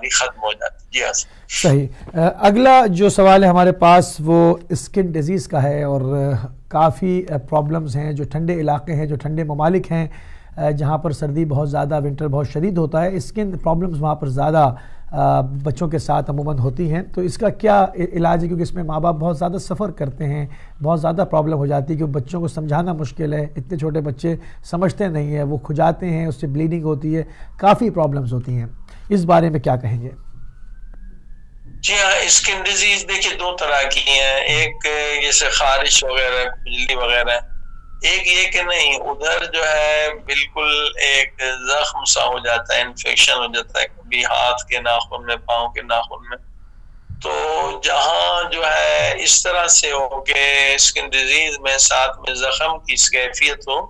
भी खत्म हो जाती है। जी हाँ। सही। अगला जो सवाल है हमारे पास वो स्किन डिजीज़ का है, और काफ़ी प्रॉब्लम्स हैं जो ठंडे इलाके हैं, जो ठंडे ममालिक हैं जहाँ पर सर्दी बहुत ज़्यादा, विंटर बहुत शदीद होता है, स्किन प्रॉब्लम्स वहाँ पर ज़्यादा बच्चों के साथ अमूमन होती हैं। तो इसका क्या इलाज है, क्योंकि इसमें माँ बाप बहुत ज़्यादा सफ़र करते हैं, बहुत ज़्यादा प्रॉब्लम हो जाती है, क्योंकि बच्चों को समझाना मुश्किल है, इतने छोटे बच्चे समझते नहीं हैं, वो खुजाते हैं, उससे ब्लीडिंग होती है, काफ़ी प्रॉब्लम्स होती हैं। इस बारे में क्या कहेंगे? जी हाँ, स्किन डिजीज देखिए दो तरह की हैं, एक जैसे खारिश वगैरह, खुजली वगैरह, एक ये कि नहीं उधर जो है बिल्कुल एक जख्म सा हो जाता है, इन्फेक्शन हो जाता है, कभी हाथ के नाखून में, पाँव के नाखून में। तो जहाँ जो है इस तरह से हो कि स्किन डिजीज में साथ में जख्म की कैफियत हो,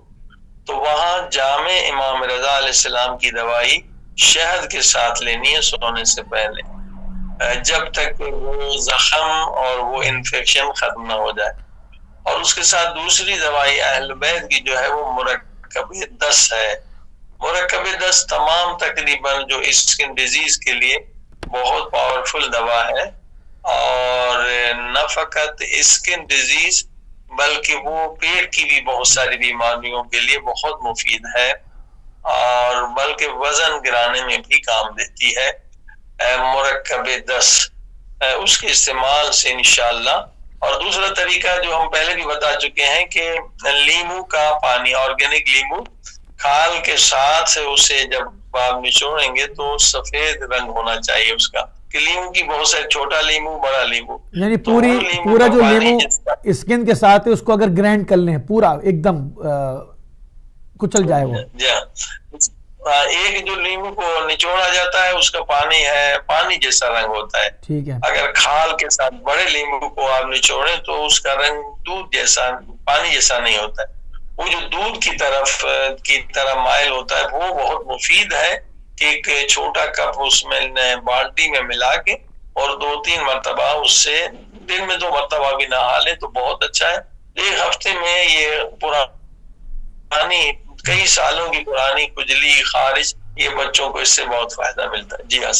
तो वहाँ जामे इमाम रजा अलैहिस्सलाम की दवाई शहद के साथ लेनी है सोने से पहले, जब तक वो जख्म और वो इन्फेक्शन खत्म ना हो जाए। और उसके साथ दूसरी दवाई अहल बैत की जो है वो मुरक्कबे 10 है। मुरक्कबे 10 तमाम तकरीबन जो स्किन डिजीज के लिए बहुत पावरफुल दवा है, और न फकत स्किन डिजीज बल्कि वो पेट की भी बहुत सारी बीमारियों के लिए बहुत मुफीद है, और बल्कि वजन गिराने में भी काम देती है मुरक्कबे 10। उसके इस्तेमाल से इंशाअल्लाह। और दूसरा तरीका जो हम पहले भी बता चुके हैं कि लीमू का पानी, ऑर्गेनिक लीमू, खाल के साथ उसे जब आप निचोड़ेंगे तो सफेद रंग होना चाहिए उसका, कि लीमू की बहुत सारे, छोटा लीमू, बड़ा लीमू, यानी पूरा जो लीमू स्किन के साथ है उसको अगर ग्राइंड कर लें पूरा एकदम कुचल जाए वो। एक जो लीमू को निचोड़ा जाता है उसका पानी है, पानी जैसा रंग होता है। ठीक है। अगर खाल के साथ बड़े लीमू को आप निचोड़े तो उसका रंग दूध जैसा, पानी जैसा नहीं होता है, वो जो दूध की तरह माइल होता है, वो बहुत मुफीद है। एक छोटा कप उसमें बाल्टी में मिला के और 2-3 मरतबा उससे दिन में 2 मरतबा भी नहा ले तो बहुत अच्छा है। 1 हफ्ते में ये पुरानी, कई सालों की पुरानी खुजली, खारिश, ये बच्चों को इससे बहुत फायदा मिलता है। जी हाँ।